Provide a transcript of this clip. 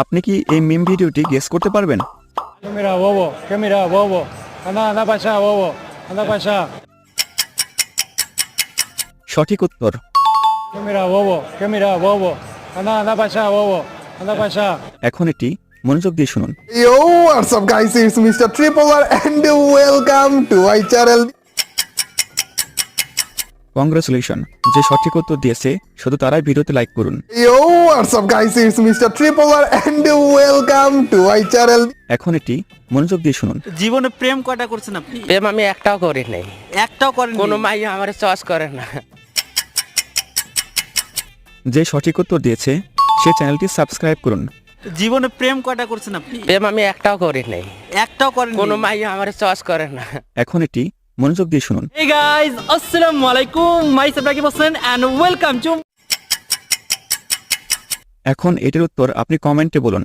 আপনি কি এই মিম ভিডিওটি গেস করতে পারবেন? ¿Qué mira, bobo? ¿Qué mira, bobo? Anda para allá, bobo. Anda para allá. সঠিক উত্তর। ¿Qué mira, bobo? ¿Qué mira, bobo? Anda para allá, bobo. Anda para allá. এখন এটি মনোযোগ দিয়ে শুনুন। Yo, what's up guys, it's Mr. Tripler and welcome to my channel. Congratulation, যে সঠিক উত্তর দিয়েছে শুধু তারাই ভিডিওতে লাইক করুন। Yo, what's up guys, it's Mr. Tripler and welcome to my channel. এখন এটি মনোযোগ দিয়ে শুনুন। জীবনে প্রেম কয়টা করছেন আপনি? প্রেম আমি একটাও করি নাই, একটাও করেন? কোনো মাই আমার চয়েস করে না। যে সঠিক উত্তর দিয়েছে সে চ্যানেলটি সাবস্ক্রাইব করুন। জীবনে প্রেম কয়টা করছেন আপনি? প্রেম আমি একটাও করি নাই, একটাও করেন? কোনো মাই আমার চয়েস করে না। এখন এটি মনোযোগ দিয়ে শুনুন। Hey guys, আসসালামু আলাইকুম, myself Rakib Hossain and welcome to এখন এটির উত্তর আপনি কমেন্টে বলুন।